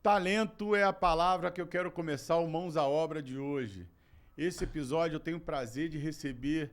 Talento é a palavra que eu quero começar o Mãos à Obra de hoje. Esse episódio eu tenho o prazer de receber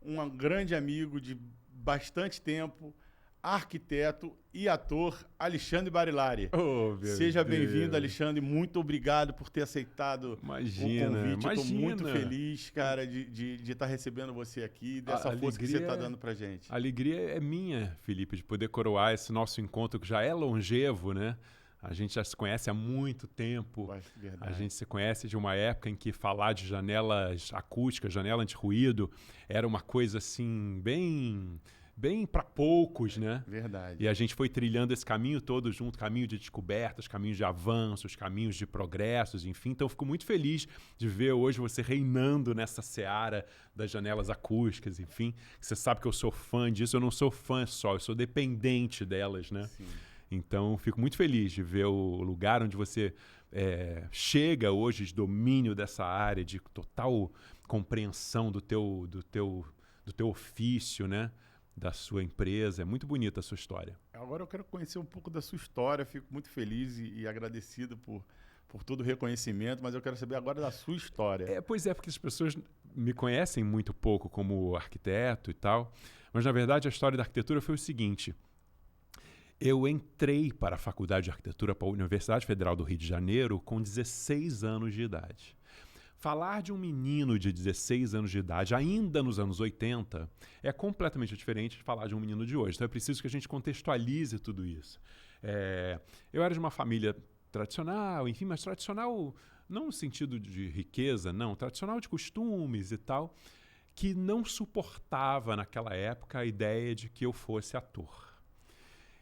um grande amigo de bastante tempo, arquiteto e ator, Alexandre Barilari. Oh, meu Seja bem-vindo, Deus. Alexandre. Muito obrigado por ter aceitado o Imagina, convite. Eu estou muito imagina. feliz, cara, de estar recebendo você aqui, A dessa força que você está alegria, dando pra gente. a alegria é minha, Felipe, de poder coroar esse nosso encontro que já é longevo, né? A gente já se conhece há muito tempo. Verdade. A gente se conhece de uma época em que falar de janelas acústicas, janela anti-ruído, era uma coisa assim, bem para poucos, né? Verdade. E a gente foi trilhando esse caminho todo junto, caminho de descobertas, caminhos de avanços, caminhos de progressos, enfim. Então, eu fico muito feliz de ver hoje você reinando nessa seara das janelas acústicas, enfim. Você sabe que eu sou fã disso, eu não sou fã só, eu sou dependente delas, né? Sim. Então, fico muito feliz de ver o lugar onde você chega hoje de domínio dessa área, de total compreensão do teu ofício, né? Da sua empresa. É muito bonita a sua história. Agora eu quero conhecer um pouco da sua história. Fico muito feliz e agradecido por todo o reconhecimento, mas eu quero saber agora da sua história. Pois é, porque as pessoas me conhecem muito pouco como arquiteto e tal, mas na verdade a história da arquitetura foi o seguinte. Eu entrei para a Faculdade de Arquitetura, para a Universidade Federal do Rio de Janeiro, com 16 anos de idade. Falar de um menino de 16 anos de idade, ainda nos anos 80, é completamente diferente de falar de um menino de hoje. Então é preciso que a gente contextualize tudo isso. Eu era de uma família tradicional, enfim, mas tradicional não no sentido de riqueza, não, tradicional de costumes e tal, que não suportava naquela época a ideia de que eu fosse ator.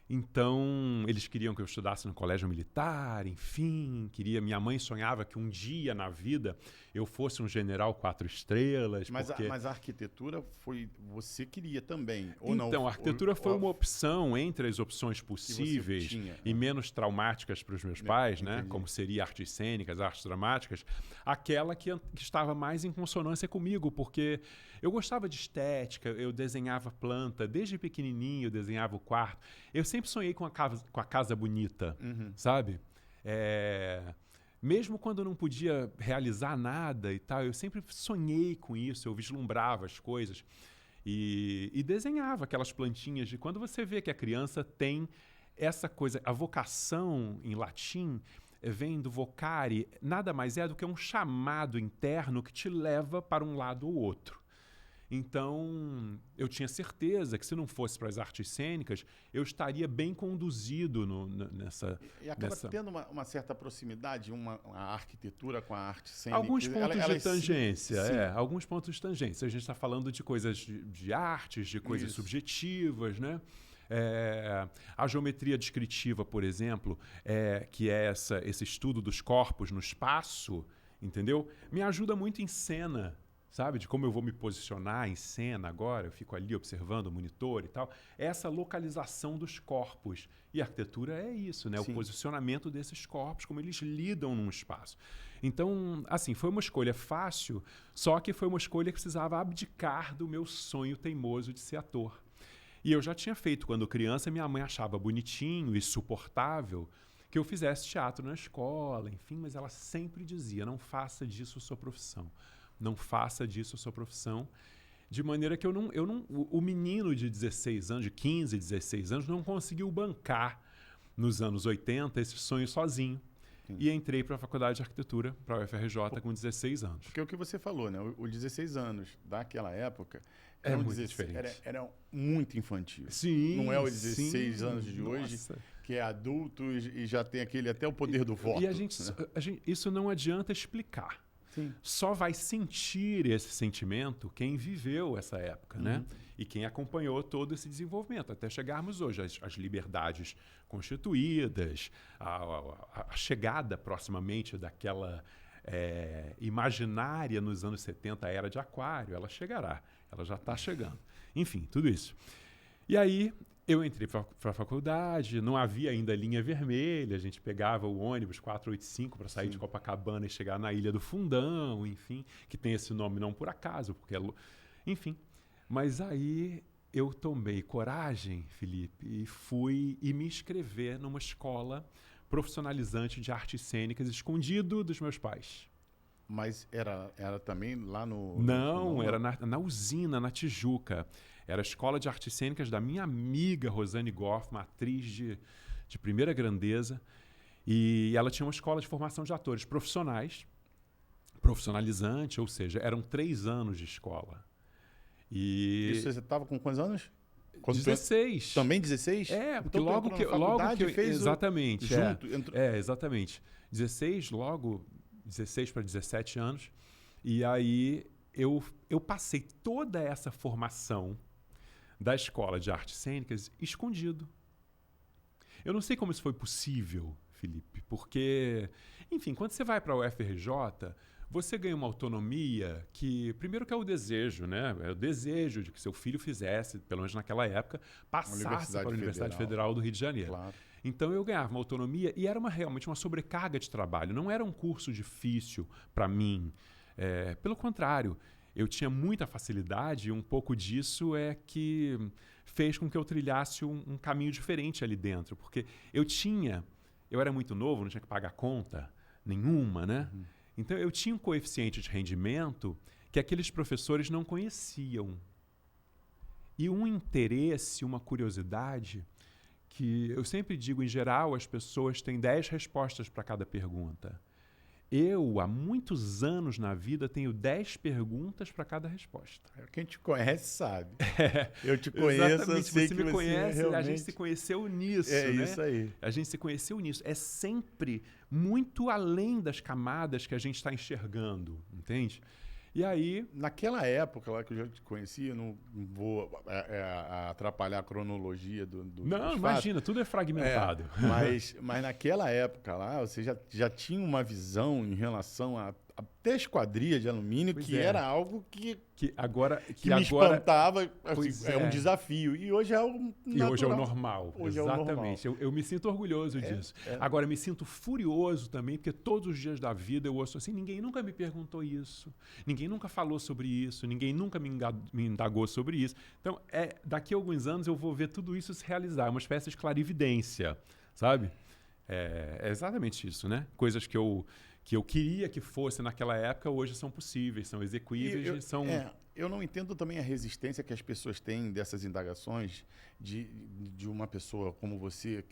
Então, eles queriam que eu estudasse no colégio militar, enfim, minha mãe sonhava que um dia na vida eu fosse um general 4 estrelas. Mas a arquitetura você queria também, ou não? Então, a arquitetura foi uma opção entre as opções possíveis e menos traumáticas para os meus pais, né? Como seria artes cênicas, artes dramáticas, aquela que estava mais em consonância comigo, porque eu gostava de estética, eu desenhava planta, desde pequenininho eu desenhava o quarto. Eu sempre sonhei com a casa bonita, sabe? Mesmo quando eu não podia realizar nada e tal, eu sempre sonhei com isso, eu vislumbrava as coisas e desenhava aquelas plantinhas de quando você vê que a criança tem essa coisa, a vocação em latim vem do vocare, nada mais é do que um chamado interno que te leva para um lado ou outro. Então, eu tinha certeza que se não fosse para as artes cênicas, eu estaria bem conduzido nessa... E acaba tendo uma certa proximidade, a arquitetura com a arte cênica? Alguns pontos de tangência, sim. Alguns pontos de tangência. A gente está falando de coisas de artes, de coisas subjetivas, né? A geometria descritiva, por exemplo, que é esse estudo dos corpos no espaço, entendeu? Me ajuda muito em cena, sabe? De como eu vou me posicionar em cena agora, eu fico ali observando o monitor e tal. Essa localização dos corpos. E a arquitetura é isso, né? Sim. O posicionamento desses corpos, como eles lidam num espaço. Então, assim, foi uma escolha fácil, só que foi uma escolha que precisava abdicar do meu sonho teimoso de ser ator. E eu já tinha feito quando criança, minha mãe achava bonitinho e suportável que eu fizesse teatro na escola, enfim, mas ela sempre dizia, não faça disso sua profissão. Não faça disso a sua profissão, de maneira que o menino de 16 anos, de 15, 16 anos, não conseguiu bancar nos anos 80 esse sonho sozinho. Sim. E entrei para a Faculdade de Arquitetura, para a UFRJ, com 16 anos. Porque é o que você falou, né? Os 16 anos daquela época diferente. Era muito infantil. Sim, não é os 16 anos de hoje, que é adulto e já tem até o poder do voto. E isso não adianta explicar. Sim. Só vai sentir esse sentimento quem viveu essa época, né? E quem acompanhou todo esse desenvolvimento, até chegarmos hoje às liberdades constituídas, a chegada proximamente daquela imaginária nos anos 70, a era de Aquário, ela chegará, ela já está chegando. Enfim, tudo isso. E aí eu entrei para a faculdade, não havia ainda linha vermelha, a gente pegava o ônibus 485 para sair de Copacabana e chegar na Ilha do Fundão, enfim, que tem esse nome não por acaso, porque enfim. Mas aí eu tomei coragem, Felipe, e fui me inscrever numa escola profissionalizante de artes cênicas, escondido dos meus pais. Mas era também lá no... Não, era na usina, na Tijuca. Era a escola de artes cênicas da minha amiga Rosane Goff, uma atriz de primeira grandeza. E ela tinha uma escola de formação de atores profissionais, profissionalizante, ou seja, eram 3 anos de escola. E Isso você estava com quantos anos? 16. Também 16? É, porque então, logo que eu, fez exatamente. junto, exatamente. 16, logo 16 para 17 anos. E aí eu passei toda essa formação da escola de artes cênicas escondido. Eu não sei como isso foi possível, Felipe, porque, enfim, quando você vai para a UFRJ, você ganha uma autonomia que, primeiro que é o desejo, né? É o desejo de que seu filho fizesse, pelo menos naquela época, passasse para a Universidade Federal do Rio de Janeiro. Claro. Então eu ganhava uma autonomia e era realmente uma sobrecarga de trabalho. Não era um curso difícil para mim. Pelo contrário, eu tinha muita facilidade e um pouco disso é que fez com que eu trilhasse um caminho diferente ali dentro. Porque eu era muito novo, não tinha que pagar conta nenhuma, né? Uhum. Então, eu tinha um coeficiente de rendimento que aqueles professores não conheciam. E um interesse, uma curiosidade, que eu sempre digo, em geral, as pessoas têm 10 respostas para cada pergunta. Eu, há muitos anos na vida, tenho 10 perguntas para cada resposta. Quem te conhece sabe. Eu te conheço, eu sei você que me conhece, realmente... a gente se conheceu nisso, né? Isso aí. A gente se conheceu nisso. É sempre muito além das camadas que a gente está enxergando, entende? E aí... Naquela época lá que eu já te conhecia, não vou atrapalhar a cronologia do Não, imagina, tudo é fragmentado. Mas naquela época lá, você já tinha uma visão em relação a até esquadria de alumínio, era algo que me espantava, assim, é um desafio. E hoje é algo natural. E hoje é o normal, hoje exatamente. É o normal. Eu me sinto orgulhoso disso. Agora, me sinto furioso também, porque todos os dias da vida eu ouço assim, ninguém nunca me perguntou isso, ninguém nunca falou sobre isso, ninguém nunca me indagou sobre isso. Então, daqui a alguns anos eu vou ver tudo isso se realizar, uma espécie de clarividência, sabe? É exatamente isso, né? Coisas que eu queria que fosse naquela época, hoje são possíveis, são execuíveis e são... Eu não entendo também a resistência que as pessoas têm dessas indagações de uma pessoa como você,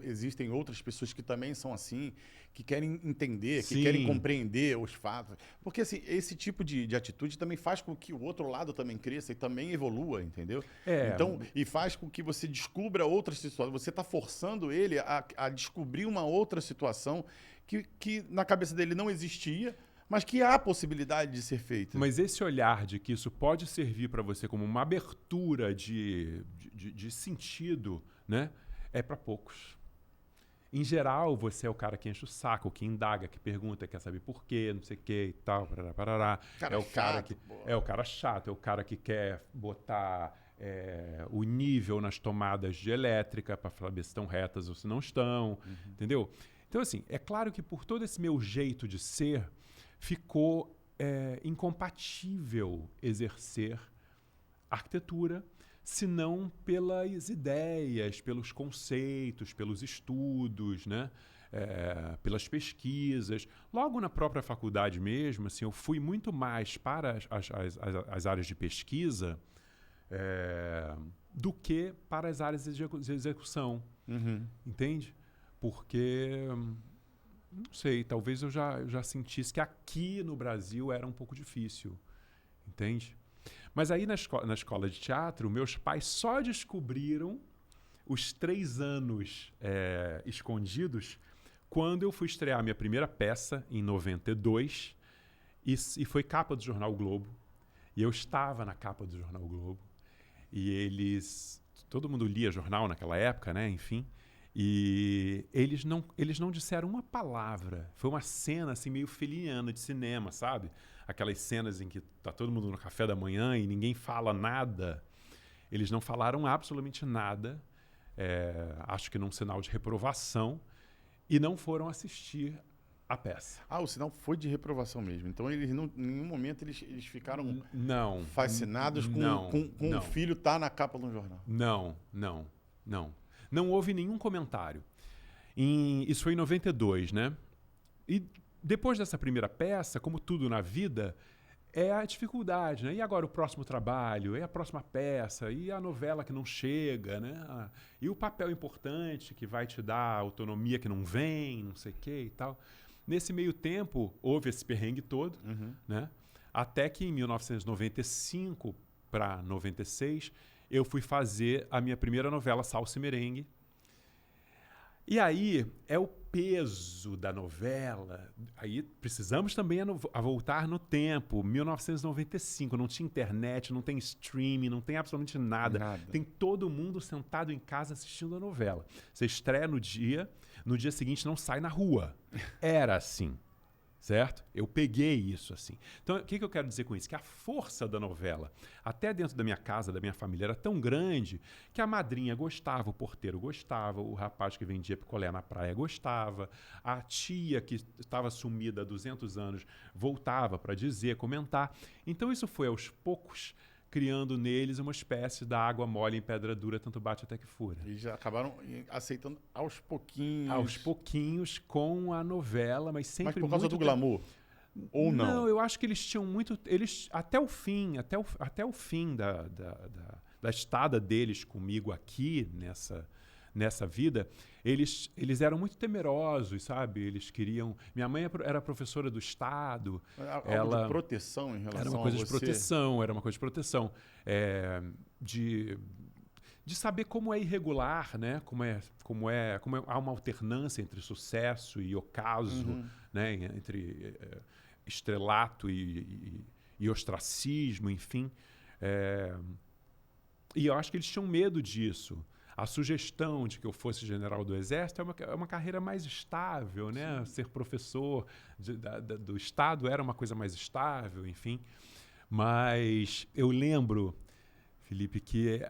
existem outras pessoas que também são assim, que querem entender, que querem compreender os fatos. Porque assim, esse tipo de atitude também faz com que o outro lado também cresça e também evolua, entendeu? Então, e faz com que você descubra outras situações. Você está forçando ele a descobrir uma outra situação que na cabeça dele não existia, mas que há possibilidade de ser feita. Mas esse olhar de que isso pode servir para você como uma abertura de sentido, né, é para poucos. Em geral, você é o cara que enche o saco, que indaga, que pergunta, quer saber por quê, não sei o quê e tal, parará. É o cara chato, é o cara que quer botar o nível nas tomadas de elétrica para saber se estão retas ou se não estão, entendeu? Então, assim, é claro que por todo esse meu jeito de ser, ficou incompatível exercer arquitetura, se não pelas ideias, pelos conceitos, pelos estudos, né? Pelas pesquisas. Logo na própria faculdade mesmo, assim, eu fui muito mais para as áreas de pesquisa do que para as áreas de execução. Entende? Porque, não sei, talvez eu já sentisse que aqui no Brasil era um pouco difícil, entende? Mas aí na escola de teatro, meus pais só descobriram os 3 anos escondidos quando eu fui estrear minha primeira peça, em 92, e foi capa do Jornal o Globo. E eu estava na capa do Jornal o Globo. E todo mundo lia jornal naquela época, né? Enfim... E eles não disseram uma palavra. Foi uma cena assim meio feliniana de cinema, sabe? Aquelas cenas em que tá todo mundo no café da manhã e ninguém fala nada. Eles não falaram absolutamente nada. Acho que num sinal de reprovação. E não foram assistir a peça. O sinal foi de reprovação mesmo. Então, eles em nenhum momento eles ficaram fascinados com o filho estar na capa de um jornal. Não houve nenhum comentário. Isso foi em 92, né? E depois dessa primeira peça, como tudo na vida, é a dificuldade, né? E agora o próximo trabalho, e a próxima peça, e a novela que não chega, né? E o papel importante que vai te dar autonomia que não vem, não sei o quê e tal. Nesse meio tempo, houve esse perrengue todo, né? Até que em 1995 para 96, eu fui fazer a minha primeira novela, Salsa e Merengue. E aí é o peso da novela. Aí precisamos também a voltar no tempo. 1995, não tinha internet, não tem streaming, não tem absolutamente nada. Tem todo mundo sentado em casa assistindo a novela. Você estreia no dia seguinte não sai na rua. Era assim. Certo? Eu peguei isso assim. Então, o que eu quero dizer com isso? Que a força da novela, até dentro da minha casa, da minha família, era tão grande que a madrinha gostava, o porteiro gostava, o rapaz que vendia picolé na praia gostava, a tia que estava sumida há 200 anos voltava para dizer, comentar. Então, isso foi aos poucos criando neles uma espécie da água mole em pedra dura, tanto bate até que fura. E já acabaram aceitando aos pouquinhos. Aos pouquinhos com a novela, mas sempre por causa muito do glamour? Ou não? Não, eu acho que eles tinham muito... Eles, até o fim da estada deles comigo aqui, nessa vida, eles eram muito temerosos, sabe? Eles queriam... Minha mãe era professora do Estado. Ela de proteção em relação a você? Era uma coisa de proteção. De saber como é irregular, né? Como há uma alternância entre sucesso e ocaso, né? Entre estrelato e ostracismo, enfim. E eu acho que eles tinham medo disso. A sugestão de que eu fosse general do Exército é uma carreira mais estável, né? Ser professor do Estado era uma coisa mais estável, enfim. Mas eu lembro, Felipe, que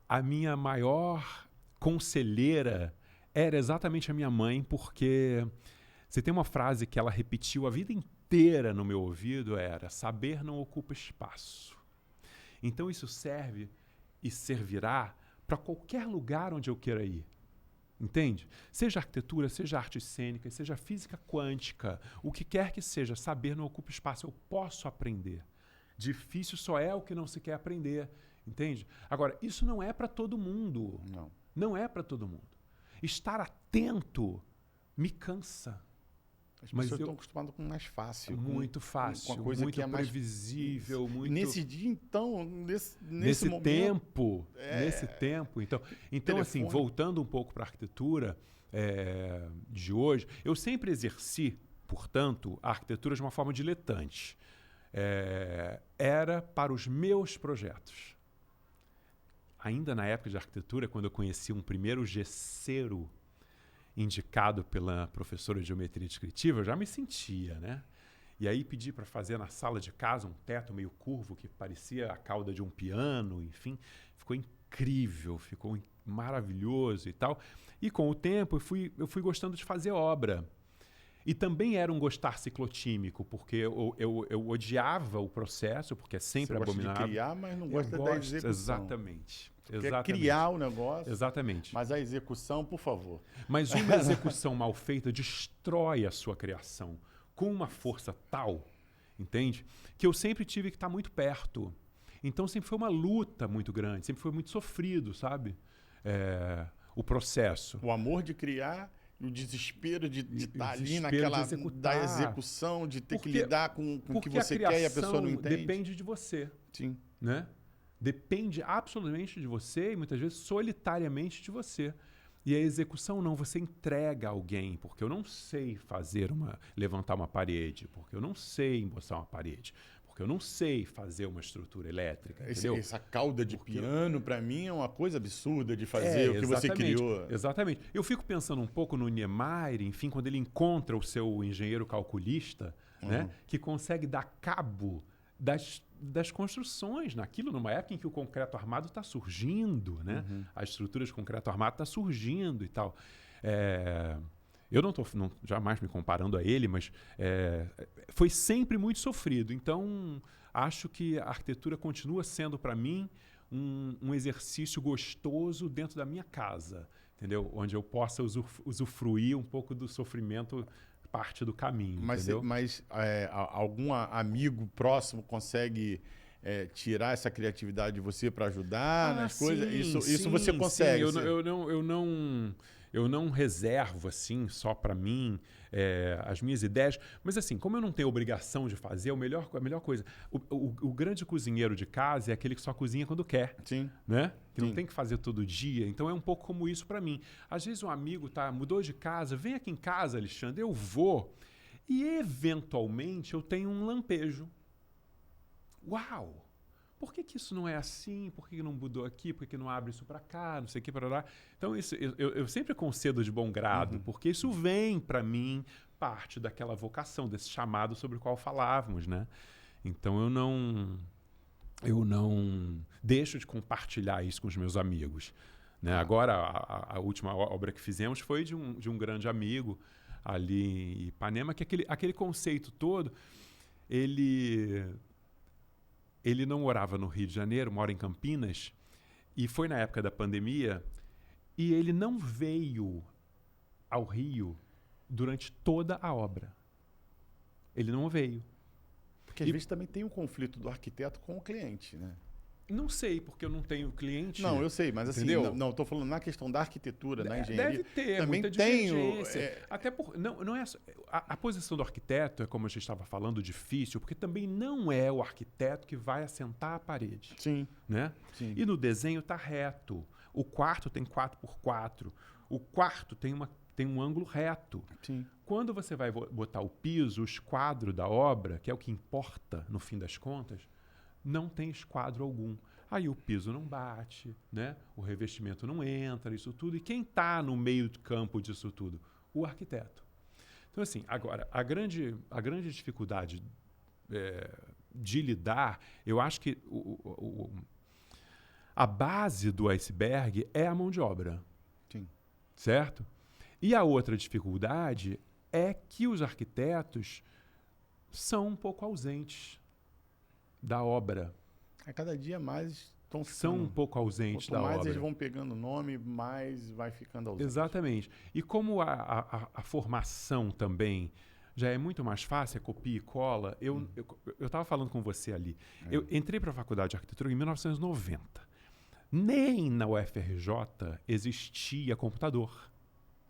a minha maior conselheira era exatamente a minha mãe, porque você tem uma frase que ela repetiu a vida inteira no meu ouvido, era: saber não ocupa espaço. Então isso serve e servirá para qualquer lugar onde eu queira ir. Entende? Seja arquitetura, seja artes cênicas, seja física quântica, o que quer que seja, saber não ocupa espaço. Eu posso aprender. Difícil só é o que não se quer aprender. Entende? Agora, isso não é para todo mundo. Não. Não é para todo mundo. Estar atento me cansa. As pessoas estão acostumadas com mais fácil. Muito fácil, com a coisa muito que é mais previsível. Muito... Nesse dia, então, nesse momento... Nesse tempo. Então assim, voltando um pouco para a arquitetura de hoje, eu sempre exerci, portanto, a arquitetura de uma forma diletante. Era para os meus projetos. Ainda na época de arquitetura, quando eu conheci um primeiro gesseiro indicado pela professora de geometria descritiva, eu já me sentia, né? E aí pedi para fazer na sala de casa um teto meio curvo que parecia a cauda de um piano, enfim. Ficou incrível, ficou maravilhoso e tal. E com o tempo eu fui gostando de fazer obra. E também era um gostar ciclotímico, porque eu odiava o processo, porque é sempre abominável. Você gosta de criar, mas não gosta da execução. Exatamente. Quer criar o negócio. Exatamente. Mas a execução, por favor. Mas uma execução mal feita destrói a sua criação com uma força tal, entende? Que eu sempre tive que estar muito perto. Então sempre foi uma luta muito grande, sempre foi muito sofrido, sabe? O processo. O amor de criar e o desespero de estar ali naquela da execução, de ter que lidar com o que você quer e a pessoa não entende. Depende de você. Sim. Né? Depende absolutamente de você e muitas vezes solitariamente de você. E a execução não, você entrega a alguém, porque eu não sei levantar uma parede, porque eu não sei emboçar uma parede, porque eu não sei fazer uma estrutura elétrica. Essa cauda de piano, para mim, é uma coisa absurda de fazer o que você criou. Exatamente. Eu fico pensando um pouco no Niemeyer, enfim, quando ele encontra o seu engenheiro calculista, né, que consegue dar cabo das construções naquilo, numa época em que o concreto armado está surgindo, né? A estrutura de concreto armado está surgindo e tal. Eu não estou jamais me comparando a ele, mas foi sempre muito sofrido. Então, acho que a arquitetura continua sendo, para mim, um exercício gostoso dentro da minha casa, entendeu? Onde eu possa usufruir um pouco do sofrimento, parte do caminho, entendeu? Mas algum amigo próximo consegue tirar essa criatividade de você para ajudar nas coisas? Isso você consegue? Sim. Eu não reservo assim só para mim as minhas ideias, mas assim, como eu não tenho obrigação de fazer, a melhor coisa. O grande cozinheiro de casa é aquele que só cozinha quando quer. Sim. Né? Que Sim. não tem que fazer todo dia. Então é um pouco como isso para mim. Às vezes um amigo mudou de casa, vem aqui em casa, Alexandre, eu vou. E eventualmente eu tenho um lampejo. Uau! Por que isso não é assim? Por que não mudou aqui? Por que não abre isso para cá? Não sei o que, para lá. Então, isso, eu sempre concedo de bom grado, porque isso vem para mim parte daquela vocação, desse chamado sobre o qual falávamos, né? Então, eu não deixo de compartilhar isso com os meus amigos. Né? Agora, a última obra que fizemos foi de um grande amigo ali em Ipanema, que aquele conceito todo, ele não morava no Rio de Janeiro, mora em Campinas, e foi na época da pandemia, e ele não veio ao Rio durante toda a obra. Ele não veio. Porque às vezes também tem um conflito do arquiteto com o cliente, né? Não sei, porque eu não tenho cliente. Não, eu sei, mas entendeu? Assim, não, estou falando na questão da arquitetura, na engenharia. Deve ter, também muita divergência. Até não é a posição do arquiteto é, como a gente estava falando, difícil, porque também não é o arquiteto que vai assentar a parede. Sim. Né? Sim. E no desenho está reto. O quarto tem 4x4. O quarto tem um ângulo reto. Sim. Quando você vai botar o piso, o esquadro da obra, que é o que importa no fim das contas, não tem esquadro algum. Aí o piso não bate, né? O revestimento não entra, isso tudo. E quem está no meio do campo disso tudo? O arquiteto. Então, assim, agora, a grande dificuldade de lidar, eu acho que a base do iceberg é a mão de obra. Sim. Certo? E a outra dificuldade é que os arquitetos são um pouco ausentes da obra. A cada dia mais são um pouco ausentes da obra. Quanto mais eles vão pegando nome, mais vai ficando ausente. Exatamente. E como a formação também já é muito mais fácil, é copia e cola, eu estava falando com você ali. Eu entrei para a faculdade de arquitetura em 1990. Nem na UFRJ existia computador.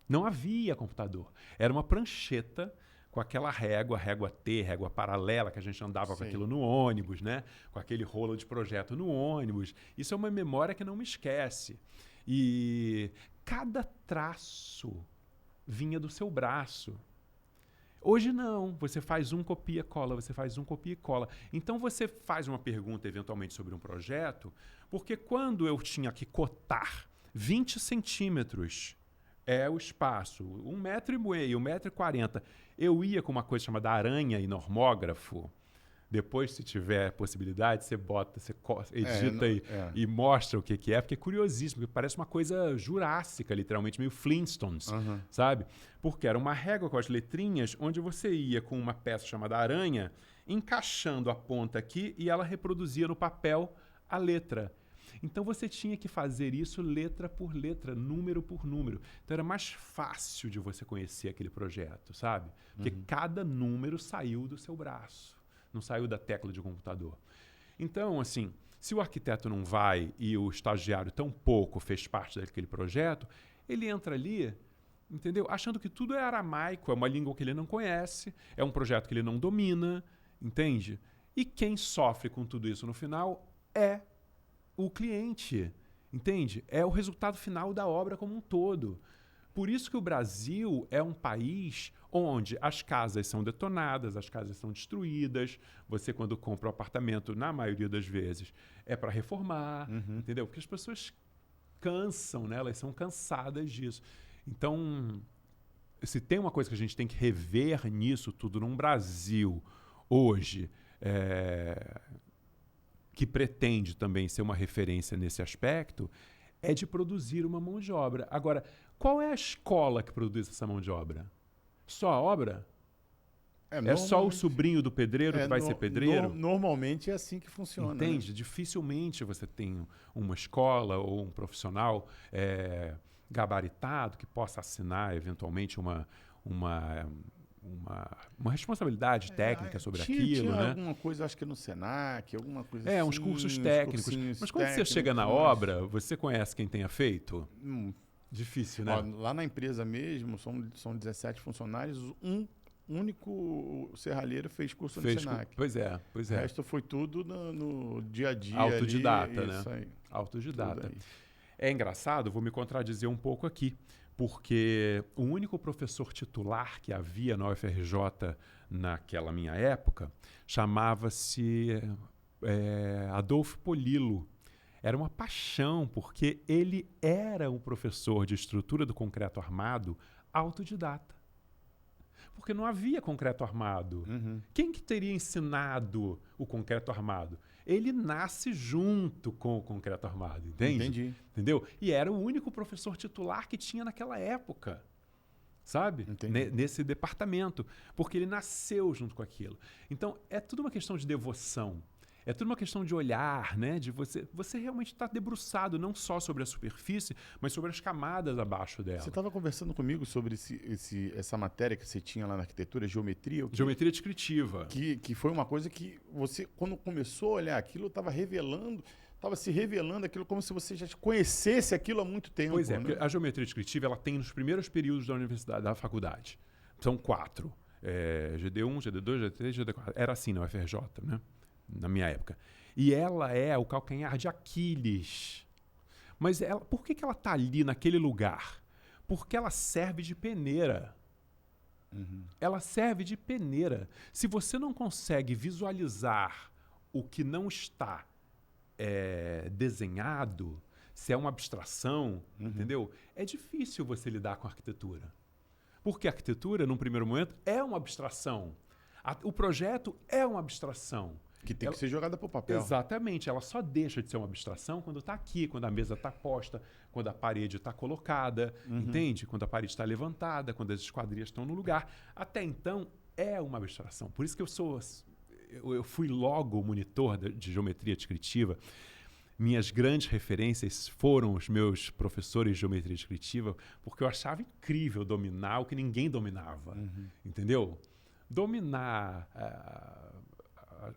Não havia computador. Era uma prancheta com aquela régua T, régua paralela, que a gente andava com aquilo no ônibus, né? Com aquele rolo de projeto no ônibus. Isso é uma memória que não me esquece. E cada traço vinha do seu braço. Hoje não, você faz copia e cola, você faz copia e cola. Então você faz uma pergunta eventualmente sobre um projeto, porque quando eu tinha que cotar 20 centímetros é o espaço, 1,5 metro, 1,40 metro, eu ia com uma coisa chamada aranha e normógrafo. Depois, se tiver possibilidade, você bota, você edita e mostra o que é, porque é curiosíssimo, porque parece uma coisa jurássica, literalmente, meio Flintstones, sabe? Porque era uma régua com as letrinhas, onde você ia com uma peça chamada aranha, encaixando a ponta aqui e ela reproduzia no papel a letra. Então você tinha que fazer isso letra por letra, número por número. Então era mais fácil de você conhecer aquele projeto, sabe? Porque cada número saiu do seu braço, não saiu da tecla de computador. Então, assim, se o arquiteto não vai e o estagiário tão pouco fez parte daquele projeto, ele entra ali, entendeu? Achando que tudo é aramaico, é uma língua que ele não conhece, é um projeto que ele não domina, entende? E quem sofre com tudo isso no final é o cliente, entende? É o resultado final da obra como um todo. Por isso que o Brasil é um país onde as casas são detonadas, as casas são destruídas. Você, quando compra um apartamento, na maioria das vezes, é para reformar, entendeu? Porque as pessoas cansam, né? Elas são cansadas disso. Então, se tem uma coisa que a gente tem que rever nisso tudo num Brasil hoje, que pretende também ser uma referência nesse aspecto, é de produzir uma mão de obra. Agora, qual é a escola que produz essa mão de obra? Só a obra? É só o sobrinho do pedreiro que vai ser pedreiro? Normalmente é assim que funciona. Entende? Né? Dificilmente você tem uma escola ou um profissional gabaritado que possa assinar eventualmente uma responsabilidade técnica sobre aquilo, tinha né? alguma coisa, acho que no Senac, alguma coisa assim. Uns cursos técnicos. Mas quando você chega na obra, você conhece quem tenha feito? Difícil, né? Ó, lá na empresa mesmo, são 17 funcionários, um único serralheiro fez curso no Senac. Pois é. O resto foi tudo no dia a dia. Autodidata, ali, né? Isso aí. Autodidata. É engraçado, vou me contradizer um pouco aqui, porque o único professor titular que havia na UFRJ naquela minha época chamava-se Adolfo Polilo. Era uma paixão, porque ele era um professor de estrutura do concreto armado autodidata. Porque não havia concreto armado. Uhum. Quem que teria ensinado o concreto armado? Ele nasce junto com o concreto armado, entende? Entendi. Entendeu? E era o único professor titular que tinha naquela época, sabe? Nesse departamento, porque ele nasceu junto com aquilo. Então, é tudo uma questão de devoção. É tudo uma questão de olhar, né? De você realmente estar debruçado não só sobre a superfície, mas sobre as camadas abaixo dela. Você estava conversando comigo sobre essa matéria que você tinha lá na arquitetura, geometria. Geometria descritiva. Que foi uma coisa que você, quando começou a olhar aquilo, estava se revelando aquilo como se você já conhecesse aquilo há muito tempo. Pois é, né? porque a geometria descritiva ela tem nos primeiros períodos da universidade, da faculdade. São 4. GD1, GD2, GD3, GD4. Era assim na UFRJ, né? Na minha época. E ela é o calcanhar de Aquiles. Mas por que ela está ali naquele lugar? Porque ela serve de peneira. Uhum. Ela serve de peneira. Se você não consegue visualizar o que não está desenhado, se é uma abstração, entendeu? É difícil você lidar com a arquitetura. Porque a arquitetura, num primeiro momento, é uma abstração. O projeto é uma abstração. Que tem que ser jogada para o papel. Exatamente. Ela só deixa de ser uma abstração quando está aqui, quando a mesa está posta, quando a parede está colocada, entende? Quando a parede está levantada, quando as esquadrias estão no lugar. Até então, é uma abstração. Por isso que eu fui logo monitor de geometria descritiva. Minhas grandes referências foram os meus professores de geometria descritiva, porque eu achava incrível dominar o que ninguém dominava, entendeu? Dominar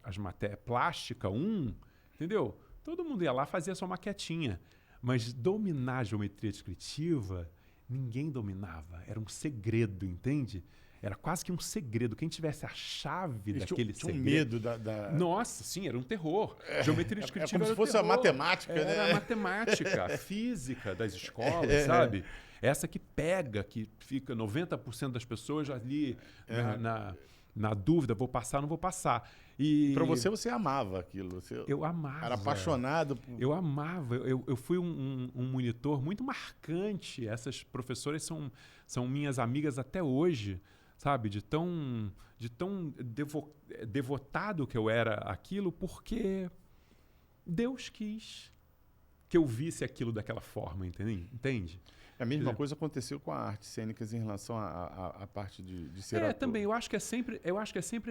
as matérias, plástica 1, entendeu? Todo mundo ia lá fazia sua maquetinha. Mas dominar a geometria descritiva, ninguém dominava. Era um segredo, entende? Era quase que um segredo. Quem tivesse a chave daquele segredo... Tinha medo da... Nossa, sim, era um terror. Geometria descritiva como era se fosse terror. a matemática, né? Era a matemática, a física das escolas, sabe? Essa que pega, que fica 90% das pessoas ali na dúvida, vou passar ou não vou passar. E para você amava aquilo. Eu amava. Era apaixonado por... Eu amava. Eu fui um monitor muito marcante. Essas professoras são minhas amigas até hoje, sabe? De tão devotado que eu era aquilo, porque Deus quis que eu visse aquilo daquela forma, entende? A mesma coisa aconteceu com a artes cênicas em relação à parte de ser ator. Também. Eu acho que é sempre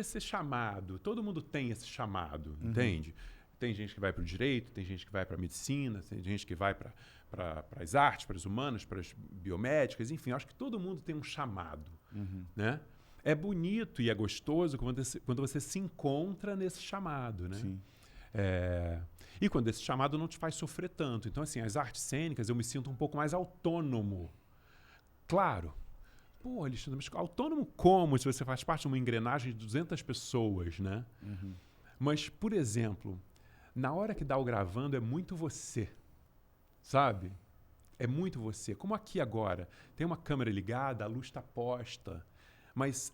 esse chamado. Todo mundo tem esse chamado, entende? Tem gente que vai para o direito, tem gente que vai para a medicina, tem gente que vai para as artes, para as humanas, para as biomédicas, enfim. Eu acho que todo mundo tem um chamado, né? É bonito e é gostoso quando você se encontra nesse chamado, né? Sim. E quando esse chamado não te faz sofrer tanto. Então, assim, as artes cênicas eu me sinto um pouco mais autônomo. Claro. Pô, Alexandre, mas autônomo como se você faz parte de uma engrenagem de 200 pessoas, né? Mas, por exemplo, na hora que dá o gravando é muito você, sabe? É muito você. Como aqui agora, tem uma câmera ligada, a luz está posta, mas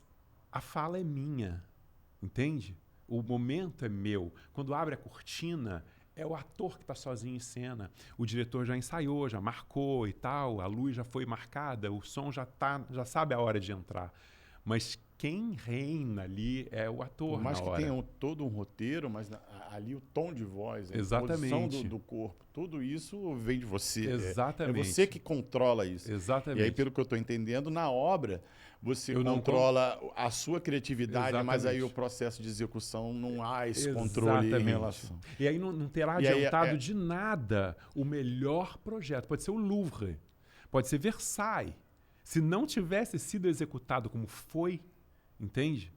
a fala é minha, entende? O momento é meu. Quando abre a cortina, é o ator que está sozinho em cena. O diretor já ensaiou, já marcou e tal, a luz já foi marcada, o som já sabe a hora de entrar. mas quem reina ali é o ator. Por mais na que hora. tenha todo um roteiro, mas ali o tom de voz, a Exatamente. posição do corpo, tudo isso vem de você. Exatamente. É você que controla isso. Exatamente. E aí, pelo que eu estou entendendo, na obra você controla a sua criatividade, Exatamente. mas aí o processo de execução não há esse controle em relação. E aí não terá adiantado de nada o melhor projeto. Pode ser o Louvre, pode ser Versailles. Se não tivesse sido executado como foi, entende?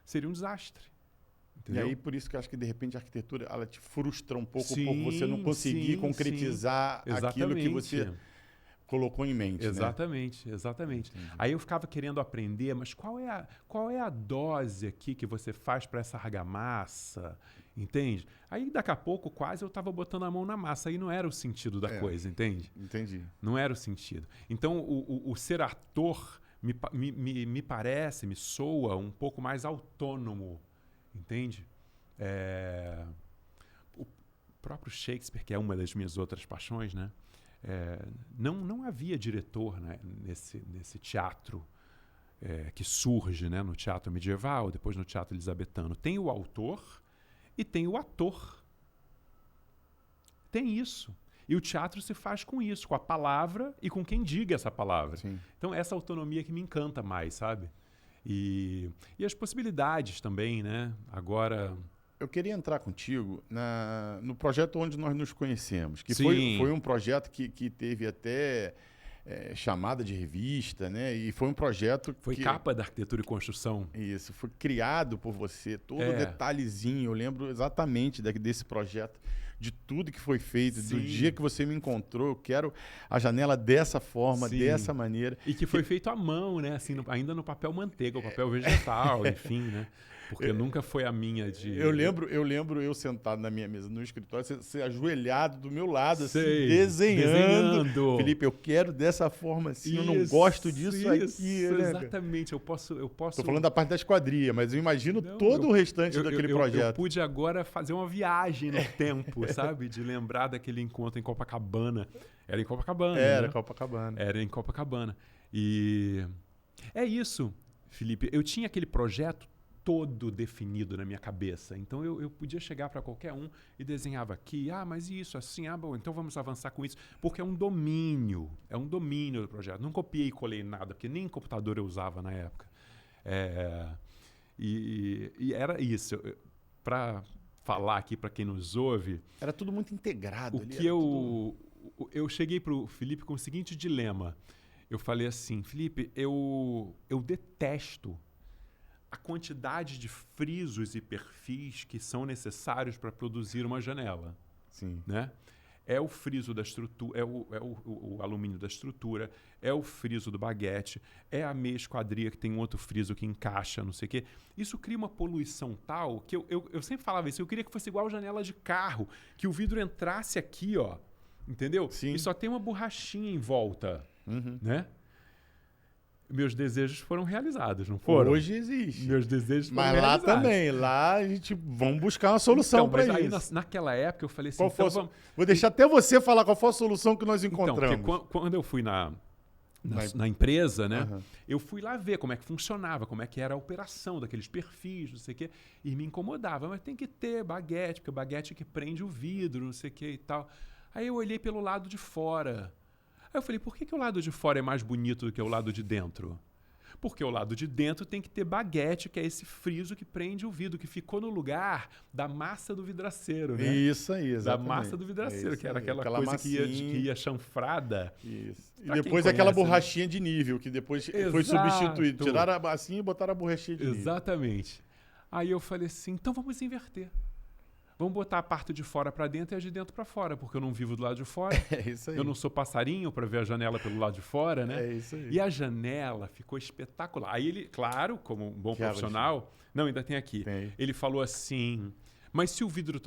Seria um desastre. Entendeu? E aí, por isso que eu acho que, de repente, a arquitetura ela te frustra um pouco Sim, por você não conseguir concretizar aquilo que você colocou em mente. Exatamente, né? Exatamente. Entendi. Aí eu ficava querendo aprender, mas qual é a dose aqui que você faz para essa argamassa, entende? Aí daqui a pouco quase eu estava botando a mão na massa, aí não era o sentido da coisa, entende? Entendi. Não era o sentido. Então o ser ator me parece, me soa um pouco mais autônomo, entende? O próprio Shakespeare, que é uma das minhas outras paixões, né? Não havia diretor, né, nesse teatro que surge, né, no teatro medieval, depois no teatro elisabetano. Tem o autor e tem o ator. Tem isso. E o teatro se faz com isso, com a palavra e com quem diga essa palavra. Sim. Então, essa autonomia que me encanta mais, sabe? E as possibilidades também, né? Agora... Eu queria entrar contigo no projeto onde nós nos conhecemos, que Sim. foi um projeto que teve até chamada de revista, né? E foi um projeto Foi capa da Arquitetura e Construção. Isso, foi criado por você, todo detalhezinho. Eu lembro exatamente desse projeto, de tudo que foi feito, do dia que você me encontrou. Eu quero a janela dessa forma, dessa maneira. E que foi feito à mão, né? Assim, ainda no papel manteiga, o papel vegetal, enfim, né? Porque nunca foi a minha de... Eu lembro eu sentado na minha mesa no escritório, você ajoelhado do meu lado, assim, Sei, desenhando. Felipe, eu quero dessa forma assim, eu não gosto disso aqui. Né, exatamente, eu posso... Tô falando da parte da esquadria, mas eu imagino todo o restante daquele projeto. Eu pude agora fazer uma viagem no tempo, sabe? De lembrar daquele encontro em Copacabana. Era em Copacabana, Era né? Copacabana. Era em Copacabana. E é isso, Felipe. Eu tinha aquele projeto todo definido na minha cabeça. Então eu podia chegar para qualquer um e desenhava aqui, mas isso, assim, bom, então vamos avançar com isso. Porque é um domínio do projeto. Não copiei e colei nada, porque nem computador eu usava na época. E era isso. Para falar aqui para quem nos ouve... Era tudo muito integrado. Eu cheguei para o Felipe com o seguinte dilema. Eu falei assim, Felipe, eu detesto a quantidade de frisos e perfis que são necessários para produzir uma janela. Sim. Né? É o friso da estrutura, o alumínio da estrutura, é o friso do baguete, é a meia esquadria que tem um outro friso que encaixa, não sei o quê. Isso cria uma poluição tal que eu sempre falava isso, eu queria que fosse igual janela de carro, que o vidro entrasse aqui, ó, entendeu? Sim. E só tem uma borrachinha em volta, né? Meus desejos foram realizados, não foram? Hoje existe. Meus desejos foram realizados. Mas lá realizados. também. Lá a gente vamos buscar uma solução para isso. Aí, naquela época eu falei assim... Vou deixar até você falar qual foi a solução que nós encontramos. Então, quando eu fui na empresa, né? Eu fui lá ver como é que funcionava, como é que era a operação daqueles perfis, não sei o quê. E me incomodava. Mas tem que ter baguete, porque o baguete é que prende o vidro, não sei o quê e tal. Aí eu olhei pelo lado de fora. Aí eu falei, por que o lado de fora é mais bonito do que o lado de dentro? Porque o lado de dentro tem que ter baguete, que é esse friso que prende o vidro, que ficou no lugar da massa do vidraceiro, né? Isso aí, exatamente. Da massa do vidraceiro, que era aquela coisa que ia chanfrada. Isso. E depois aquela borrachinha de nível, que depois foi substituído. Tiraram a massinha e botaram a borrachinha de nível. Exatamente. Aí eu falei assim, então vamos inverter. Vamos botar a parte de fora para dentro e a de dentro para fora, porque eu não vivo do lado de fora. É isso aí. Eu não sou passarinho para ver a janela pelo lado de fora, né? É isso aí. E a janela ficou espetacular. Aí ele, claro, como um bom profissional... Não, ainda tem aqui. Ele falou assim, mas se o vidro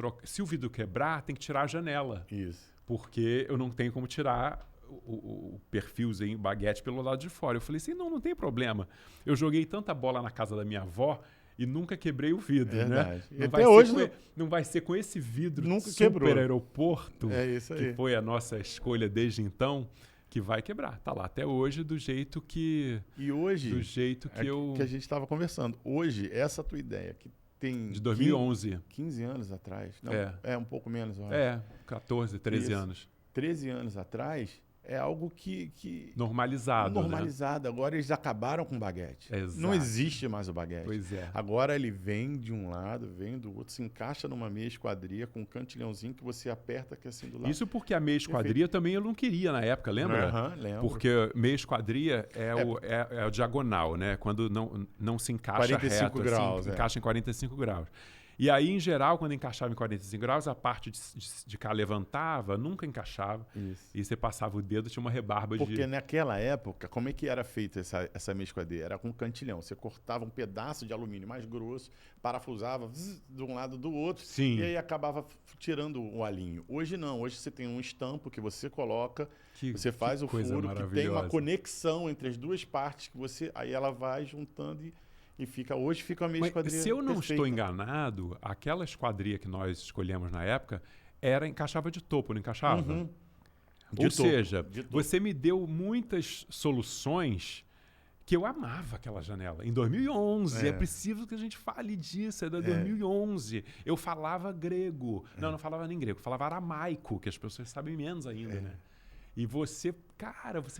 quebrar, tem que tirar a janela. Isso. Porque eu não tenho como tirar o perfilzinho, baguete pelo lado de fora. Eu falei assim, não tem problema. Eu joguei tanta bola na casa da minha avó... E nunca quebrei o vidro, né? Não até hoje não vai ser com esse vidro nunca super quebrou. Aeroporto, isso aí. que foi a nossa escolha desde então. que vai quebrar. Tá lá até hoje do jeito que... E hoje... Do jeito que que a gente estava conversando. Hoje, essa tua ideia, que tem... De 2011. 15 anos atrás. Não, um pouco menos, eu acho. 14, 13 anos. 13 anos atrás... É algo que normalizado. Normalizado. Né? Agora eles acabaram com o baguete. Exato. Não existe mais o baguete. Pois é. Agora ele vem de um lado, vem do outro, se encaixa numa meia esquadria com um cantilhão,zinho que você aperta aqui assim do lado. Isso porque a meia esquadria também eu não queria na época, lembra? Lembro. Porque meia esquadria é o diagonal, né? Quando não se encaixa 45 reto, graus, assim, encaixa em 45 graus. E aí, em geral, quando encaixava em 45 graus, a parte de cá levantava, nunca encaixava. Isso. E você passava o dedo, tinha uma rebarba Porque naquela época, como é que era feita essa meia esquadria? Era com cantilhão. Você cortava um pedaço de alumínio mais grosso, parafusava de um lado do outro. Sim. E aí acabava tirando o alinho. Hoje não. Hoje você tem um estampo que você coloca, você faz o furo, que tem uma conexão entre as duas partes, que você aí ela vai juntando hoje fica a meia esquadria. Se eu não perfeita. estou enganado, aquela esquadria que nós escolhemos na época encaixava de topo, não encaixava? Uhum. Ou seja, você me deu muitas soluções que eu amava aquela janela. Em 2011, é preciso que a gente fale disso, é da 2011. Eu falava grego. Não falava nem grego, falava aramaico, que as pessoas sabem menos ainda, né? E você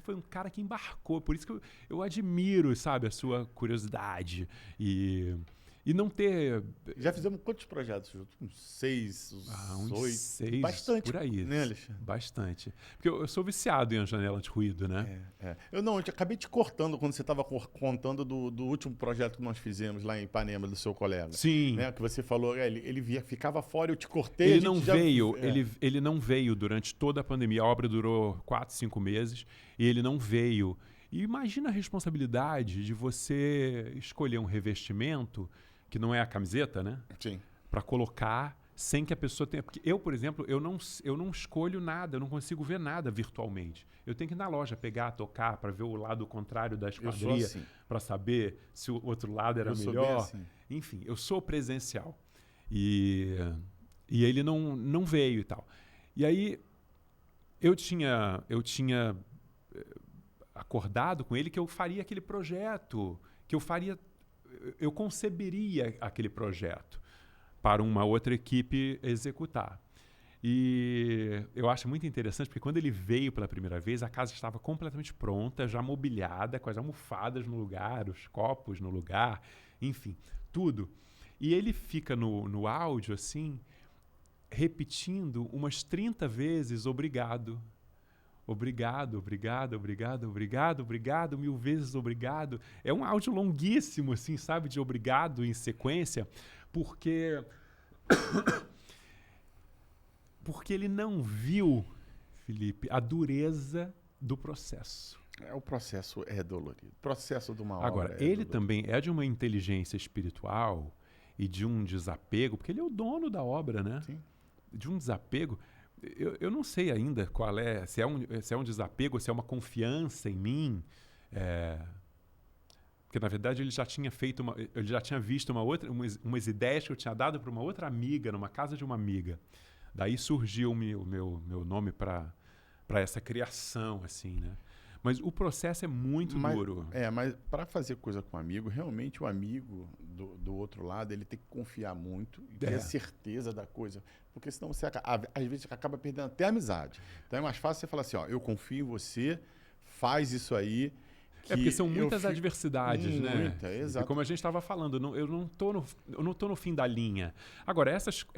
foi um cara que embarcou. Por isso que eu admiro, sabe, a sua curiosidade. E não ter... Já fizemos quantos projetos juntos? Uns 6, uns 8? 6, bastante. Por aí. Né, Alexandre? Bastante. Porque eu sou viciado em janela anti-ruído, né? Eu acabei te cortando quando você estava contando do último projeto que nós fizemos lá em Ipanema, do seu colega. Sim. Né, que você falou, ele ficava fora, eu te cortei. Ele não veio, ele não veio durante toda a pandemia. A obra durou 4, 5 meses e ele não veio. E imagina a responsabilidade de você escolher um revestimento que não é a camiseta, né? Sim. Para colocar sem que a pessoa tenha... Porque eu, por exemplo, eu não escolho nada, eu não consigo ver nada virtualmente. Eu tenho que ir na loja pegar, tocar, para ver o lado contrário da esquadria, assim. para saber se o outro lado era melhor. Sou bem assim. Enfim, eu sou presencial. E ele não veio e tal. E aí eu tinha acordado com ele que eu faria aquele projeto, eu conceberia aquele projeto para uma outra equipe executar. E eu acho muito interessante, porque quando ele veio pela primeira vez, a casa estava completamente pronta, já mobiliada, com as almofadas no lugar, os copos no lugar, enfim, tudo. E ele fica no áudio, assim, repetindo umas 30 vezes obrigado. Obrigado, obrigado, obrigado, obrigado, obrigado, 1000 vezes obrigado. É um áudio longuíssimo, assim, sabe, de obrigado em sequência, porque ele não viu, Felipe, a dureza do processo. O processo é dolorido. O processo de uma obra. Agora, ele também é de uma inteligência espiritual e de um desapego, porque ele é o dono da obra, né? Sim. De um desapego. Eu não sei ainda qual se é um desapego, se é uma confiança em mim. Porque, na verdade, ele já tinha visto umas ideias que eu tinha dado para uma outra amiga, numa casa de uma amiga. Daí surgiu o meu nome para essa criação, assim, né? Mas o processo é muito duro. Mas para fazer coisa com um amigo, realmente o amigo do outro lado, ele tem que confiar muito e ter certeza da coisa. Porque senão você, às vezes, acaba perdendo até a amizade. Então é mais fácil você falar assim, eu confio em você, faz isso aí. Porque são muitas adversidades, né? Muita, exato. E como a gente estava falando, eu não tô no fim da linha. Agora, essas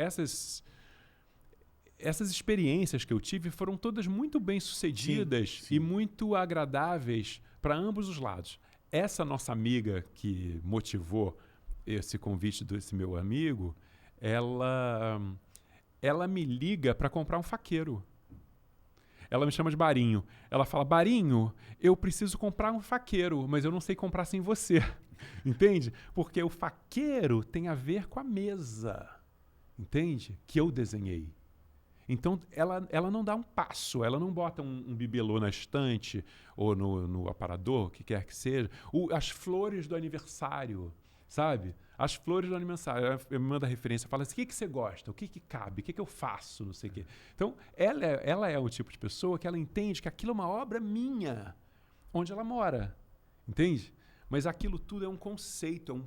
experiências que eu tive foram todas muito bem sucedidas e muito agradáveis para ambos os lados. Essa nossa amiga que motivou esse convite desse meu amigo, ela me liga para comprar um faqueiro. Ela me chama de Barinho. Ela fala, Barinho, eu preciso comprar um faqueiro, mas eu não sei comprar sem você. Entende? Porque o faqueiro tem a ver com a mesa, entende? Que eu desenhei. Então, ela não dá um passo, ela não bota um bibelô na estante ou no aparador, o que quer que seja. As flores do aniversário sabe? As flores do aniversário. Ela me manda referência, fala assim, o que você gosta? O que cabe? O que eu faço? Não sei o quê. Então, ela é o tipo de pessoa que ela entende que aquilo é uma obra minha, onde ela mora. Entende? Mas aquilo tudo é um conceito,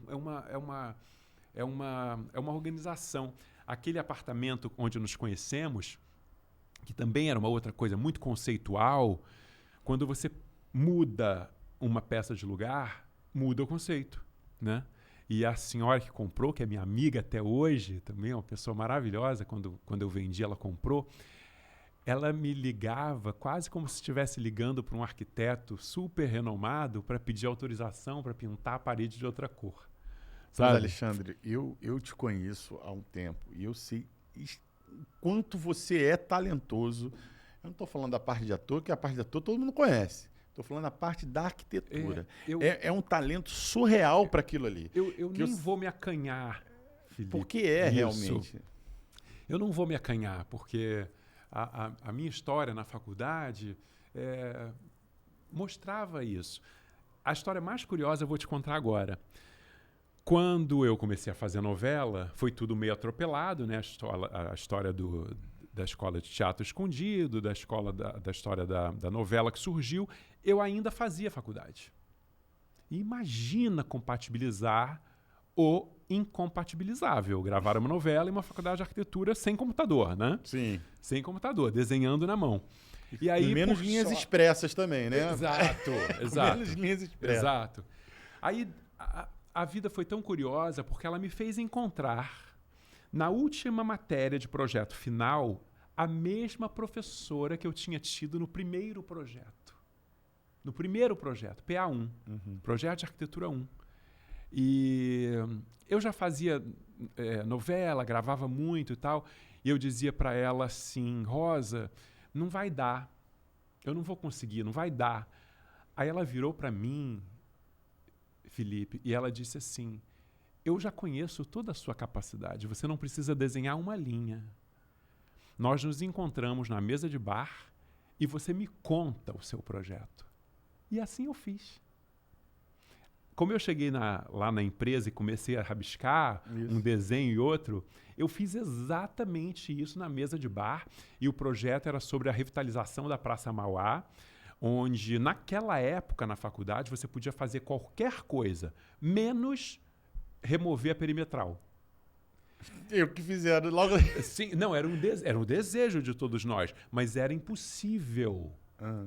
é uma organização. Aquele apartamento onde nos conhecemos, que também era uma outra coisa muito conceitual, quando você muda uma peça de lugar, muda o conceito, né? E a senhora que comprou, que é minha amiga até hoje, também é uma pessoa maravilhosa, quando eu vendi, ela comprou, ela me ligava quase como se estivesse ligando para um arquiteto super renomado para pedir autorização para pintar a parede de outra cor. Sabe? Mas, Alexandre, eu te conheço há um tempo e eu sei quanto você é talentoso. Eu não estou falando da parte de ator, que a parte de ator todo mundo conhece. Estou falando da parte da arquitetura. É um talento surreal para aquilo ali. Eu nem vou me acanhar, Felipe. Porque realmente. Eu não vou me acanhar, porque a minha história na faculdade mostrava isso. A história mais curiosa eu vou te contar agora. Quando eu comecei a fazer novela, foi tudo meio atropelado, né? A história da escola de teatro escondido, da história da novela que surgiu, eu ainda fazia faculdade. E imagina compatibilizar o incompatibilizável. Gravar uma novela e uma faculdade de arquitetura sem computador, né? Sim. Sem computador, desenhando na mão. E aí, menos linhas expressas também, né? Exato. Menos linhas expressas. Exato. Aí a vida foi tão curiosa porque ela me fez encontrar, na última matéria de projeto final, a mesma professora que eu tinha tido no primeiro projeto. No primeiro projeto, PA1, Projeto de Arquitetura 1. E eu já fazia novela, gravava muito e tal, e eu dizia para ela assim, Rosa, não vai dar, eu não vou conseguir, não vai dar. Aí ela virou para mim, Felipe, e ela disse assim, eu já conheço toda a sua capacidade, você não precisa desenhar uma linha. Nós nos encontramos na mesa de bar e você me conta o seu projeto. E assim eu fiz. Como eu cheguei lá na empresa e comecei a rabiscar um desenho e outro, eu fiz exatamente isso na mesa de bar e o projeto era sobre a revitalização da Praça Mauá, onde naquela época na faculdade você podia fazer qualquer coisa, menos remover a perimetral. Eu que fizeram logo. Sim, não, era um desejo de todos nós, mas era impossível,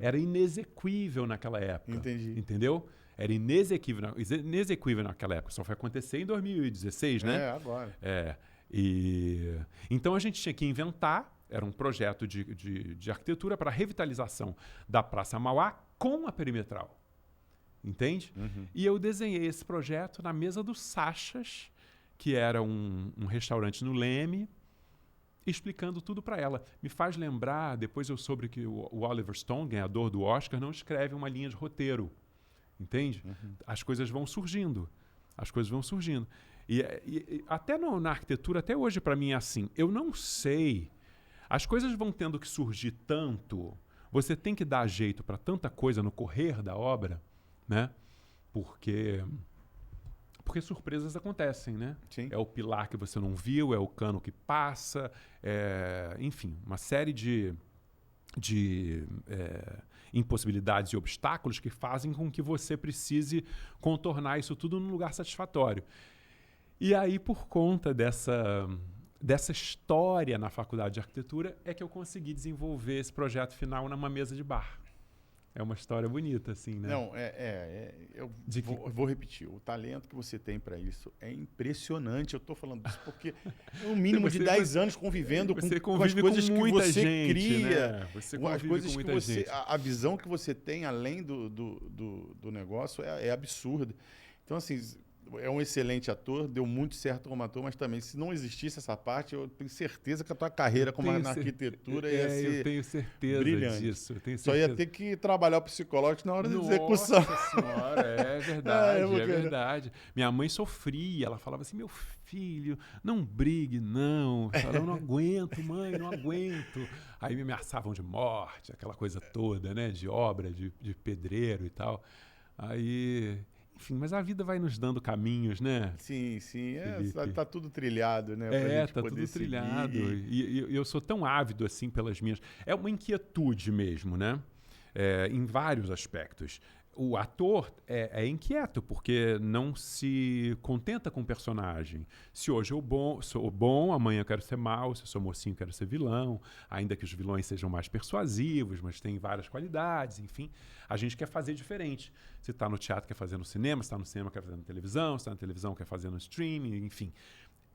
era inexequível naquela época. Entendi. Entendeu? Era inexequível naquela época, só foi acontecer em 2016, né? Agora. Então a gente tinha que inventar, era um projeto de arquitetura para revitalização da Praça Mauá com a perimetral. Entende? E eu desenhei esse projeto na mesa do Sachas, que era um restaurante no Leme, explicando tudo para ela. Me faz lembrar, depois eu soube que o Oliver Stone, ganhador do Oscar, não escreve uma linha de roteiro. Entende? As coisas vão surgindo. E até na arquitetura, até hoje para mim é assim. Eu não sei. As coisas vão tendo que surgir tanto. Você tem que dar jeito para tanta coisa no correr da obra, né? Porque surpresas acontecem, né? Sim. É o pilar que você não viu, é o cano que passa, enfim, uma série de impossibilidades e obstáculos que fazem com que você precise contornar isso tudo num lugar satisfatório. E aí, por conta dessa história na faculdade de arquitetura, é que eu consegui desenvolver esse projeto final numa mesa de bar. É uma história bonita, assim, né? Não, eu vou repetir. O talento que você tem para isso é impressionante. Eu estou falando disso porque é um mínimo de 10 anos convivendo com as coisas que você cria. Né? Você com as coisas que você... A visão que você tem além do negócio é absurda. Então, assim... É um excelente ator, deu muito certo como ator, mas também, se não existisse essa parte, eu tenho certeza que a tua carreira na arquitetura ia ser eu tenho certeza brilhante. Disso. Eu tenho certeza. Só ia ter que trabalhar o psicológico na hora da execução. Nossa senhora, é verdade, é verdade. Minha mãe sofria, ela falava assim, meu filho, não brigue, não. Eu falava, não aguento, mãe, não aguento. Aí me ameaçavam de morte, aquela coisa toda, né, de obra, de pedreiro e tal. Aí... Enfim, mas a vida vai nos dando caminhos, né? Sim, sim. Felipe? Tá tudo trilhado, né? Pra gente Tá poder tudo seguir. trilhado. E eu sou tão ávido assim pelas minhas... É uma inquietude mesmo, né? Em vários aspectos. O ator é inquieto, porque não se contenta com o personagem. Se hoje eu sou bom, amanhã eu quero ser mau. Se eu sou mocinho, eu quero ser vilão. Ainda que os vilões sejam mais persuasivos, mas têm várias qualidades, enfim. A gente quer fazer diferente. Se está no teatro, quer fazer no cinema. Se está no cinema, quer fazer na televisão. Se está na televisão, quer fazer no streaming, enfim.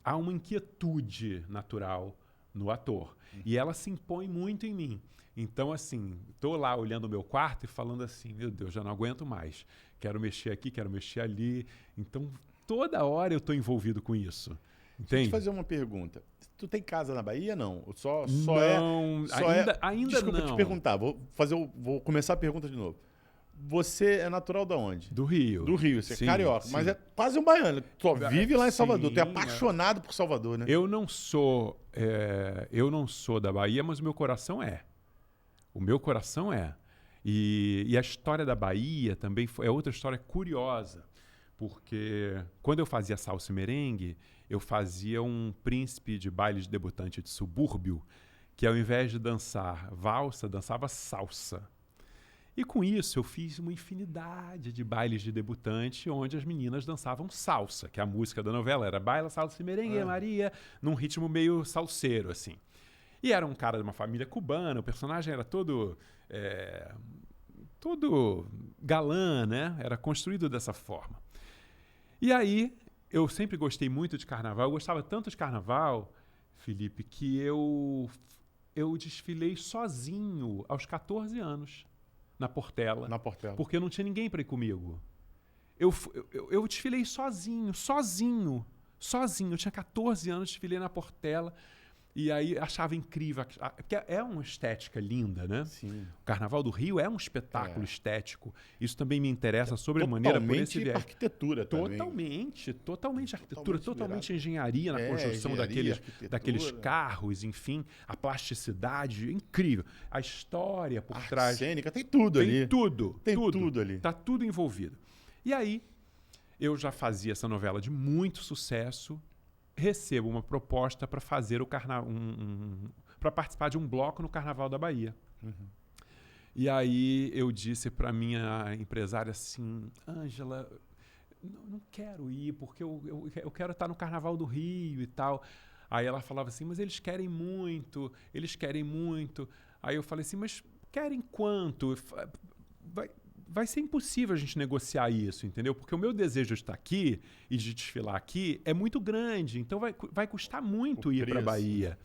Há uma inquietude natural no ator. E ela se impõe muito em mim. Então, assim, tô lá olhando o meu quarto e falando assim, meu Deus, já não aguento mais. Quero mexer aqui, quero mexer ali. Então, toda hora eu tô envolvido com isso. Entende? Deixa eu te fazer uma pergunta. Tu tem casa na Bahia, não? Não, ainda Desculpa não. te perguntar. Vou começar a pergunta de novo. Você é natural de onde? Do Rio. Do Rio, você Sim, é carioca, sim. mas é quase um baiano. Tu só vive lá em Salvador. Tu é Sim, apaixonado por Salvador, né? Eu não sou da Bahia, mas o meu coração é. O meu coração é. E a história da Bahia também é outra história curiosa. Porque quando eu fazia salsa e merengue, eu fazia um príncipe de baile de debutante de subúrbio, que ao invés de dançar valsa, dançava salsa. E com isso eu fiz uma infinidade de bailes de debutante onde as meninas dançavam salsa, que a música da novela era Baila, Salsa e Merengue, Maria, num ritmo meio salseiro, assim. E era um cara de uma família cubana, o personagem era todo galã, né? Era construído dessa forma. E aí, eu sempre gostei muito de carnaval. Eu gostava tanto de carnaval, Felipe, que eu desfilei sozinho aos 14 anos na Portela. Na Portela. Porque não tinha ninguém para ir comigo. Eu desfilei sozinho. Eu tinha 14 anos, desfilei na Portela. E aí achava incrível, porque é uma estética linda, né? Sim. O Carnaval do Rio é um espetáculo estético. Isso também me interessa sobremaneira por esse viés. Arquitetura também. Totalmente arquitetura, totalmente engenharia na construção daqueles carros, enfim, a plasticidade, incrível. A história por trás. Cênica, tem tudo ali. Tem tudo ali. Tá tudo envolvido. E aí, eu já fazia essa novela de muito sucesso, recebo uma proposta para fazer para participar de um bloco no Carnaval da Bahia. Uhum. E aí eu disse para minha empresária assim, Ângela, não quero ir porque eu quero estar no Carnaval do Rio e tal. Aí ela falava assim, mas eles querem muito. Aí eu falei assim, mas querem quanto? Vai ser impossível a gente negociar isso, entendeu? Porque o meu desejo de estar aqui e de desfilar aqui é muito grande. Então vai custar muito ir para a Bahia.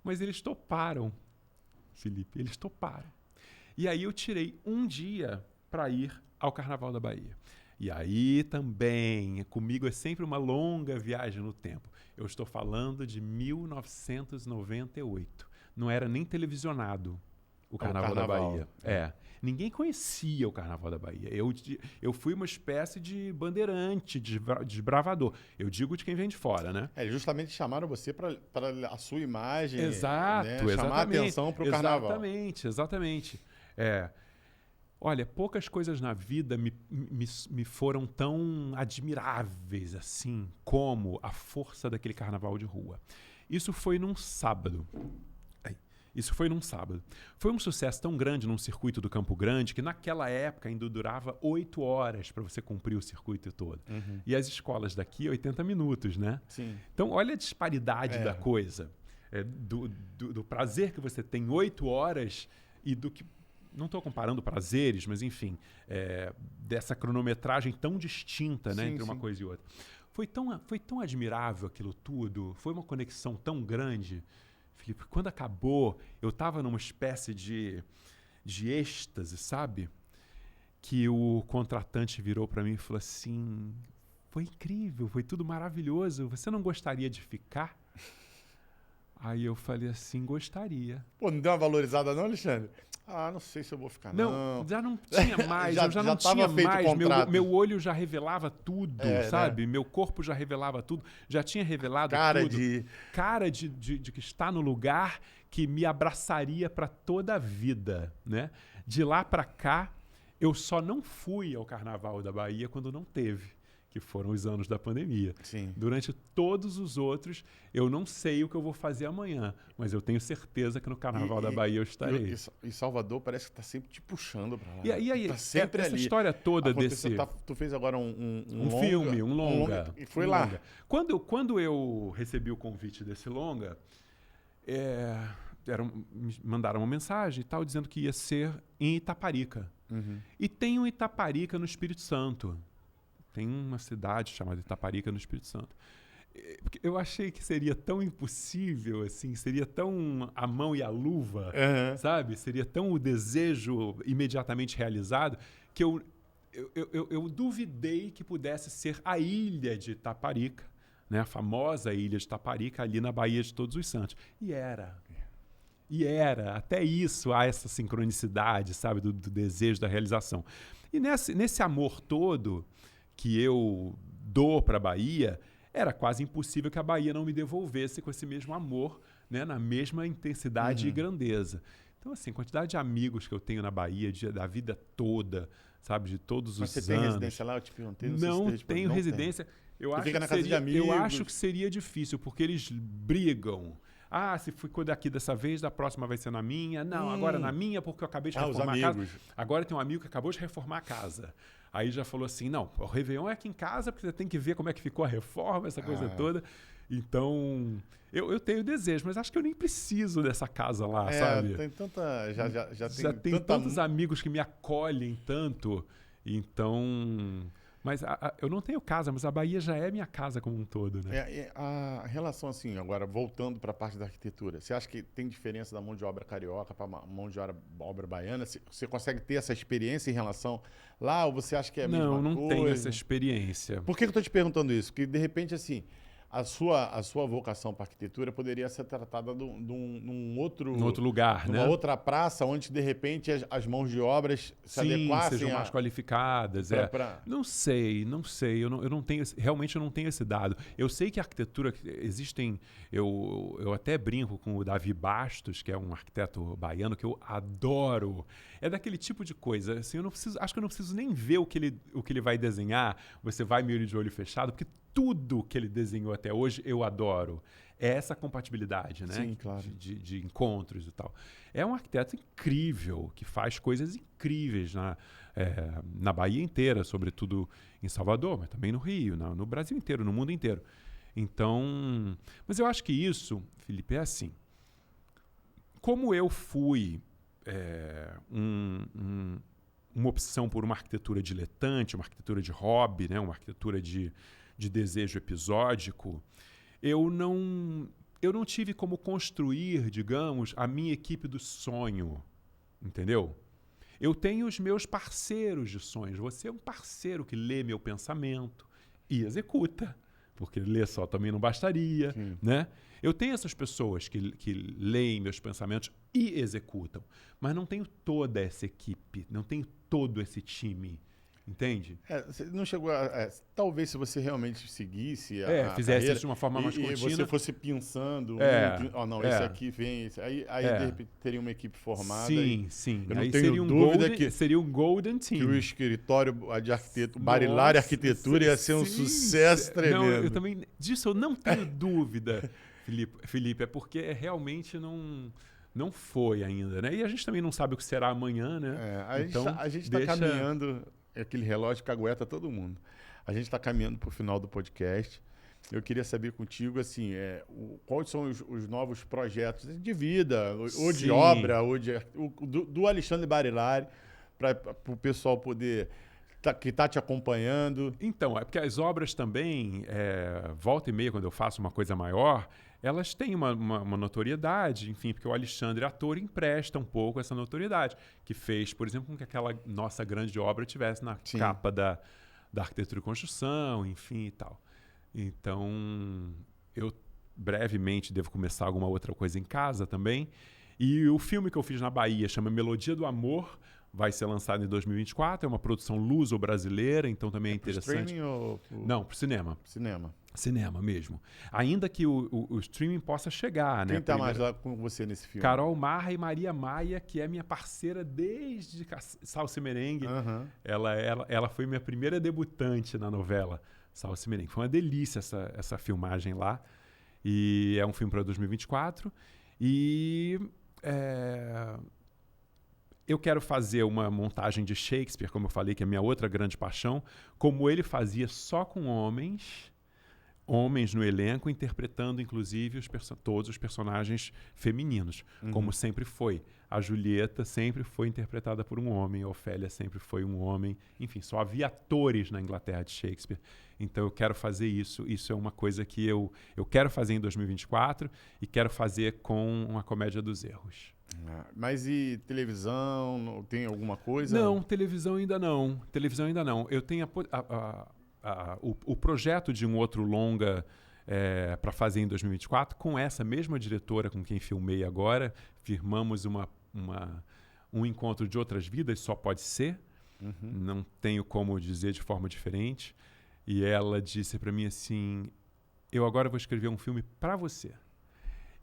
Mas eles toparam, Felipe, eles toparam. E aí eu tirei um dia para ir ao Carnaval da Bahia. E aí também, comigo é sempre uma longa viagem no tempo. Eu estou falando de 1998. Não era nem televisionado o Carnaval da Bahia. Ninguém conhecia o Carnaval da Bahia. Eu fui uma espécie de bandeirante, de desbravador. Eu digo de quem vem de fora, né? Justamente chamaram você para a sua imagem. Exato, né? Chamar a atenção para o Carnaval. Exatamente. Olha, poucas coisas na vida me foram tão admiráveis assim como a força daquele carnaval de rua. Isso foi num sábado. Foi um sucesso tão grande num circuito do Campo Grande que naquela época ainda durava 8 horas para você cumprir o circuito todo. Uhum. E as escolas daqui, 80 minutos, né? Sim. Então, olha a disparidade da coisa. Do prazer que você tem 8 horas e do que... Não estou comparando prazeres, mas enfim, dessa cronometragem tão distinta, né, entre uma coisa e outra. Foi tão admirável aquilo tudo, foi uma conexão tão grande... Felipe, quando acabou, eu estava numa espécie de êxtase, sabe? Que o contratante virou para mim e falou assim, foi incrível, foi tudo maravilhoso, você não gostaria de ficar? Aí eu falei assim, gostaria. Pô, não deu uma valorizada não, Alexandre? Não sei se eu vou ficar, não. Não, já não tinha mais, eu já não tinha mais. Meu olho já revelava tudo, sabe? Né? Meu corpo já revelava tudo, já tinha revelado tudo. Cara de que está no lugar que me abraçaria para toda a vida, né? De lá para cá, Eu só não fui ao Carnaval da Bahia quando não teve, que foram os anos da pandemia. Sim. Durante todos os outros, eu não sei o que eu vou fazer amanhã, mas eu tenho certeza que no Carnaval da Bahia eu estarei. E Salvador parece que está sempre te puxando para lá. E aí, tá sempre essa ali. história toda desse... Tu fez agora um filme, um longa. E foi lá. Longa. Quando eu recebi o convite desse longa, me mandaram uma mensagem e tal, dizendo que ia ser em Itaparica. Uhum. E tem um Itaparica no Espírito Santo. Tem uma cidade chamada Itaparica no Espírito Santo. Eu achei que seria tão impossível, assim, seria tão a mão e a luva, sabe? Seria tão o desejo imediatamente realizado que eu duvidei que pudesse ser a ilha de Itaparica, né? A famosa ilha de Itaparica, ali na Baía de Todos os Santos. E era. Até isso, há essa sincronicidade, sabe? Do desejo, da realização. E nesse amor todo que eu dou para a Bahia, era quase impossível que a Bahia não me devolvesse com esse mesmo amor, né, na mesma intensidade e grandeza. Então, assim, a quantidade de amigos que eu tenho na Bahia, da vida toda, sabe, de todos Mas os anos. Mas você tem residência lá? Eu te perguntei. Não tenho residência. Eu acho que seria difícil, porque eles brigam. Se ficou daqui dessa vez, da próxima vai ser na minha. Não, agora na minha, porque eu acabei de reformar a casa. Agora tem um amigo que acabou de reformar a casa. Aí já falou assim, não, o Réveillon é aqui em casa, porque você tem que ver como é que ficou a reforma, essa coisa toda. Então, eu tenho desejo, mas acho que eu nem preciso dessa casa lá, sabe? Tem tanta... Já tem tantos amigos que me acolhem tanto. Então... Mas eu não tenho casa, mas a Bahia já é minha casa como um todo, né? A relação, assim, agora, voltando para a parte da arquitetura, você acha que tem diferença da mão de obra carioca para a mão de obra baiana? Você consegue ter essa experiência em relação lá, ou você acha que é a mesma coisa? Não tenho essa experiência. Por que eu estou te perguntando isso? Porque, de repente, assim, a sua vocação para arquitetura poderia ser tratada num outro lugar, numa outra praça, onde de repente as mãos de obras se adequassem, sejam mais qualificadas. Não sei. Eu não tenho, realmente eu não tenho esse dado. Eu sei que a arquitetura existem. Eu até brinco com o Davi Bastos, que é um arquiteto baiano que eu adoro. É daquele tipo de coisa. Assim, acho que eu não preciso nem ver o que ele vai desenhar. Você vai meio de olho fechado, porque tudo que ele desenhou até hoje eu adoro. É essa compatibilidade, né? Sim, claro. De encontros e tal. É um arquiteto incrível, que faz coisas incríveis na Bahia inteira, sobretudo em Salvador, mas também no Rio, no Brasil inteiro, no mundo inteiro. Então, mas eu acho que isso, Felipe, é assim. Como eu fui uma opção por uma arquitetura diletante, uma arquitetura de hobby, né? Uma arquitetura de desejo episódico, eu não tive como construir, digamos, a minha equipe do sonho, entendeu? Eu tenho os meus parceiros de sonhos. Você é um parceiro que lê meu pensamento e executa, porque ler só também não bastaria, né? Eu tenho essas pessoas que leem meus pensamentos e executam, mas não tenho toda essa equipe, não tenho todo esse time. Entende? Você não chegou a... talvez se você realmente seguisse a fizesse carreira, isso de uma forma mais contínua. E você fosse pensando, esse aqui vem... Aí de repente teria uma equipe formada. Sim. Eu não aí tenho dúvida que seria um golden team. Que o escritório de arquiteto, Barilari Arquitetura, ia ser um sucesso tremendo. Não, disso eu não tenho dúvida, Felipe. É porque realmente não foi ainda, né? E a gente também não sabe o que será amanhã, né? A gente está caminhando... Aquele relógio cagueta todo mundo. A gente está caminhando para o final do podcast. Eu queria saber contigo, assim, quais são os novos projetos de vida, ou de obra, ou do Alexandre Barilari, para o pessoal poder... que está te acompanhando. Então, é porque as obras também, volta e meia, quando eu faço uma coisa maior, elas têm uma notoriedade, enfim, porque o Alexandre, ator, empresta um pouco essa notoriedade, que fez, por exemplo, com que aquela nossa grande obra tivesse na capa da Arquitetura e Construção, enfim e tal. Então, eu brevemente devo começar alguma outra coisa em casa também. E o filme que eu fiz na Bahia chama Melodia do Amor, vai ser lançado em 2024. É uma produção luso-brasileira, então também é interessante. Streaming ou... Não, para o cinema. Cinema. Cinema mesmo. Ainda que o streaming possa chegar, né? Quem tá mais lá com você nesse filme? Carol Marra e Maria Maia, que é minha parceira desde Salsa e Merengue. Uhum. Ela foi minha primeira debutante na novela Salsa e Merengue. Foi uma delícia essa filmagem lá. E é um filme para 2024. E eu quero fazer uma montagem de Shakespeare, como eu falei, que é a minha outra grande paixão, como ele fazia só com homens no elenco, interpretando, inclusive, todos os personagens femininos, como sempre foi. A Julieta sempre foi interpretada por um homem, a Ofélia sempre foi um homem. Enfim, só havia atores na Inglaterra de Shakespeare. Então, eu quero fazer isso. Isso é uma coisa que eu quero fazer em 2024 e quero fazer com a Comédia dos Erros. Mas e televisão? Tem alguma coisa? Não, televisão ainda não. Televisão ainda não. Eu tenho o projeto de um outro longa para fazer em 2024 com essa mesma diretora com quem filmei agora. Firmamos um encontro de outras vidas, só pode ser. Não tenho como dizer de forma diferente. E ela disse para mim assim, eu agora vou escrever um filme para você.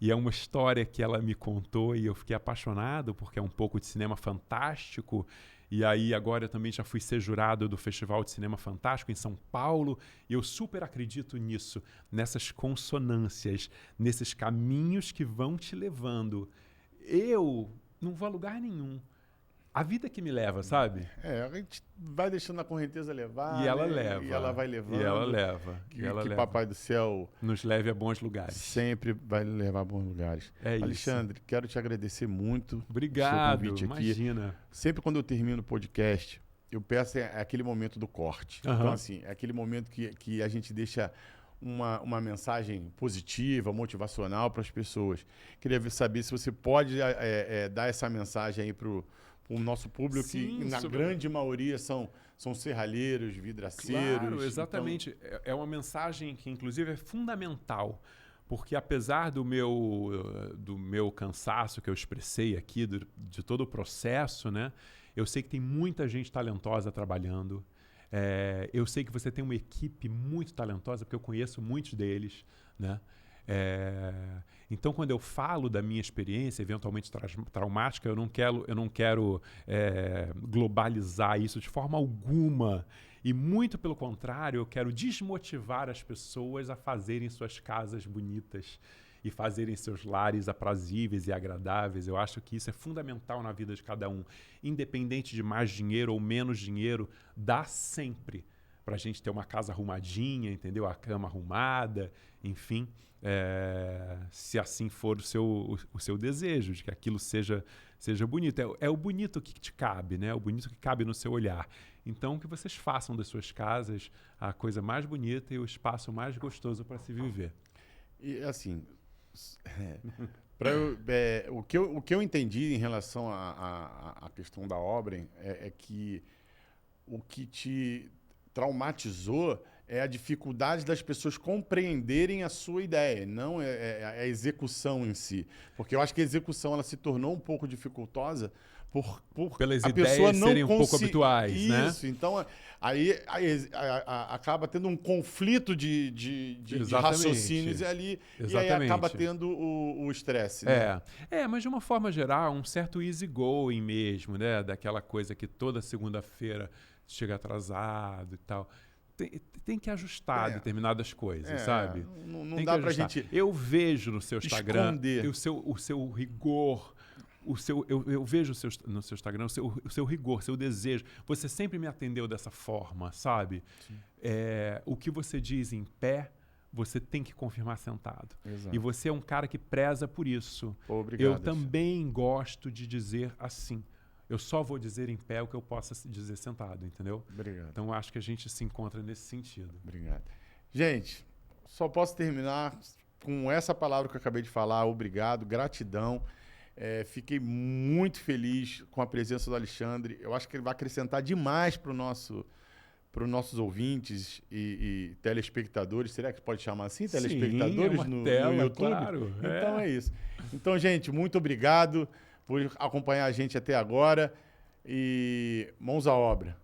E é uma história que ela me contou e eu fiquei apaixonado, porque é um pouco de cinema fantástico. E aí agora eu também já fui ser jurado do Festival de Cinema Fantástico em São Paulo. E eu super acredito nisso, nessas consonâncias, nesses caminhos que vão te levando. Eu não vou a lugar nenhum. A vida que me leva, sabe? A gente vai deixando a correnteza levar. E ela né? leva. E ela vai levando. E ela leva. Que Papai do Céu nos leve a bons lugares. Sempre vai levar a bons lugares. Alexandre, quero te agradecer muito. Obrigado, pelo convite aqui. Imagina. Sempre quando eu termino o podcast, eu peço aquele momento do corte. Então, assim, é aquele momento que a gente deixa uma mensagem positiva, motivacional para as pessoas. Queria saber se você pode dar essa mensagem aí para o nosso público, Sim, que na grande maioria são serralheiros, vidraceiros. Claro, exatamente. Então... É uma mensagem que, inclusive, é fundamental, porque apesar do meu cansaço que eu expressei aqui, de todo o processo, né, eu sei que tem muita gente talentosa trabalhando. Eu sei que você tem uma equipe muito talentosa, porque eu conheço muitos deles, né? Então, quando eu falo da minha experiência, eventualmente traumática, eu não quero globalizar isso de forma alguma. E muito pelo contrário, eu quero desmotivar as pessoas a fazerem suas casas bonitas e fazerem seus lares aprazíveis e agradáveis. Eu acho que isso é fundamental na vida de cada um. Independente de mais dinheiro ou menos dinheiro, dá sempre para a gente ter uma casa arrumadinha, entendeu? A cama arrumada, enfim, se assim for o seu desejo, de que aquilo seja bonito. É o bonito que te cabe, né? O bonito que cabe no seu olhar. Então, que vocês façam das suas casas a coisa mais bonita e o espaço mais gostoso para se viver. E, assim, o que eu entendi em relação à questão da obra é que o que te traumatizou é a dificuldade das pessoas compreenderem a sua ideia, não a execução em si. Porque eu acho que a execução ela se tornou um pouco dificultosa pelas a ideias pessoa não serem um pouco habituais, né? Isso, então aí acaba tendo um conflito de raciocínios ali. Exatamente. E aí acaba tendo o estresse. Né? Mas de uma forma geral, um certo easygoing mesmo, né? Daquela coisa que toda segunda-feira chega atrasado e tal. Tem que determinadas coisas, sabe? Não dá pra gente. Eu vejo no seu Instagram o seu rigor. Eu vejo no seu Instagram o seu rigor, seu desejo. Você sempre me atendeu dessa forma, sabe? O que você diz em pé, você tem que confirmar sentado. Exato. E você é um cara que preza por isso. Pô, obrigado. Eu também gosto de dizer assim. Eu só vou dizer em pé o que eu possa dizer sentado, entendeu? Obrigado. Então, eu acho que a gente se encontra nesse sentido. Obrigado. Gente, só posso terminar com essa palavra que eu acabei de falar. Obrigado, gratidão. Fiquei muito feliz com a presença do Alexandre. Eu acho que ele vai acrescentar demais para os nossos ouvintes e telespectadores. Será que pode chamar assim? Telespectadores? Sim, no YouTube? Claro. Então é isso. Então, gente, muito obrigado por acompanhar a gente até agora. E mãos à obra.